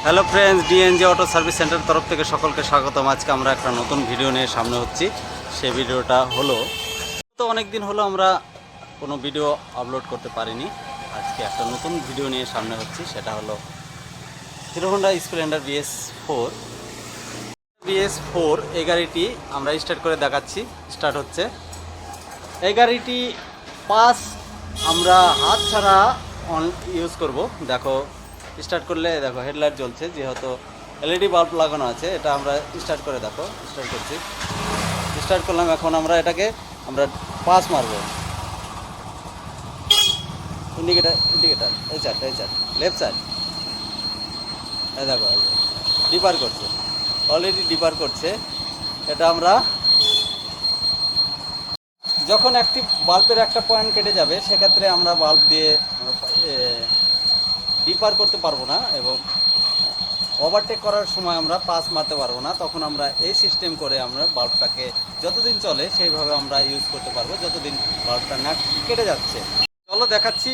Hello friends, DNG auto service centre তরফ থেকে সকলকে স্বাগতম। আজকে আমরা একটা নতুন ভিডিও নিয়ে সামনে হচ্ছি। সেই ভিডিওটা হলো, তো অনেক দিন হলো আমরা কোনো ভিডিও আপলোড করতে পারিনি। আজকে একটা নতুন ভিডিও নিয়ে সামনে হচ্ছি, সেটা হলো হিরো হোন্ডা স্প্লেন্ডার বিএস4 এই গাড়িটি আমরা স্টার্ট করে দেখাচ্ছি। স্টার্ট হচ্ছে এই গাড়িটি পাস আমরা হাত ছাড়া অন ইউজ করব। দেখো স্টার্ট করলে দেখো হেডলাইট জ্বলছে, যেহেতু এলইডি বাল্ব লাগানো আছে। এটা আমরা স্টার্ট করে দেখো, স্টার্ট করছি, স্টার্ট করলাম। এখন আমরা এটাকে পাস মারবো। ইন্ডিকেটার এই চার লেফট সাইড, এই দেখো ডিপার করছে, অলরেডি ডিপার করছে। এটা আমরা যখন একটি বাল্বের একটা পয়েন্ট কেটে যাবে, সেক্ষেত্রে আমরা বাল্ব দিয়ে ডিপার করতে পারবো না এবং ওভারটেক করার সময় আমরা পাস মারতে পারবো না। তখন আমরা এই সিস্টেম করে আমরা বাল্বটাকে যতদিন চলে সেইভাবে আমরা ইউজ করতে পারবো, যতদিন বাল্বটা না কেটে যাচ্ছে। চলো দেখাচ্ছি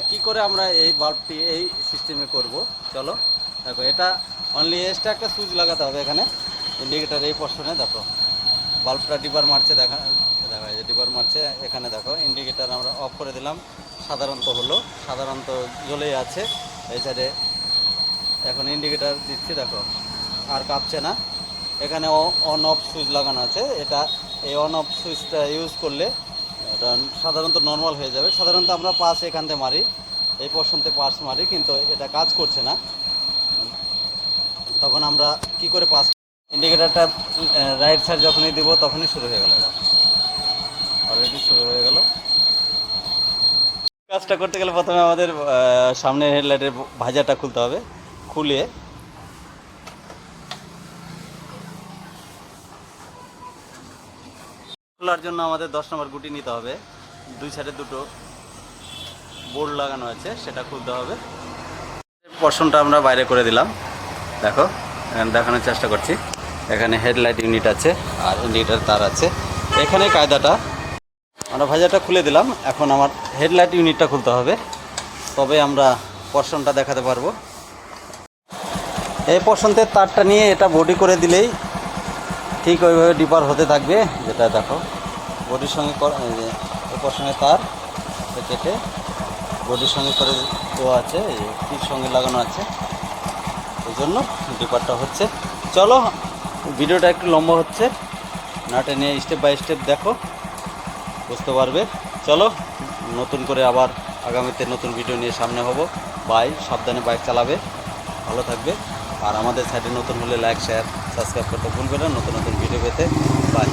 কি করে আমরা এই বাল্বটি এই সিস্টেমে করব। চলো দেখো, এটা অনলি এক্সট্রা একটা সুইচ লাগাতে হবে এখানে ইন্ডিকেটার এই পোর্শনে। দেখো বাল্বটা ডিপার মারছে, দেখা যে ডিপার মারছে। এখানে দেখো ইন্ডিকেটার আমরা অফ করে দিলাম। সাধারণত জ্বলেই আছে এই সাইডে। এখন ইন্ডিকেটার দিচ্ছি, দেখো আর কাঁপছে না। এখানে অন অফ সুইচ লাগানো আছে। এই অন অফ সুইচটা ইউজ করলে এটা সাধারণত নর্মাল হয়ে যাবে। সাধারণত আমরা পাস এখান থেকে মারি, এই পোর্শনতে পাস মারি, কিন্তু এটা কাজ করছে না। তখন আমরা কি করে পাস, ইন্ডিকেটারটা রাইট সাইড যখনই দিব তখনই শুরু হয়ে গেল। অলরেডি শুরু হয়ে গেল। কাজটা করতে গেলে প্রথমে আমাদের সামনের হেডলাইটের ভাজাটা খুলতে হবে। খুলে খোলার জন্য আমাদের 10 নম্বর গুটি নিতে হবে। দুই সাইডে দুটো বোর্ড লাগানো আছে, সেটা খুলতে হবে। পোর্শনটা আমরা বাইরে করে দিলাম। দেখো এখানে দেখানোর চেষ্টা করছি। এখানে হেডলাইট ইউনিট আছে আর ইন্ডিকেটার তার আছে। এখানে কায়দাটা আমরা ভাজাটা খুলে দিলাম। এখন আমার হেডলাইট ইউনিটটা খুলতে হবে, তবে আমরা পোর্শনটা দেখাতে পারবো। এই পোর্শনতে তারটা নিয়ে এটা বডি করে দিলেই ঠিক ওইভাবে ডিপার হতে থাকবে। যেটা দেখো বডির সঙ্গে এই পোর্শনে তার কেটে বডির সঙ্গে করে দেওয়া আছে, এর সঙ্গে লাগানো আছে, এই জন্য ডিপারটা হচ্ছে। চলো ভিডিওটা একটু লম্বা হচ্ছে, নাটে নিয়ে স্টেপ বাই স্টেপ দেখো, বুঝতে পারবে। চলো নতুন করে আবার আগামীতে নতুন ভিডিও নিয়ে সামনে হব। বাই, সাবধানে বাইক চালাবে, ভালো থাকবে। আর আমাদের সাইটে নতুন হলে লাইক, শেয়ার, সাবস্ক্রাইব করতে ভুলবে না নতুন ভিডিও পেতে। বাই।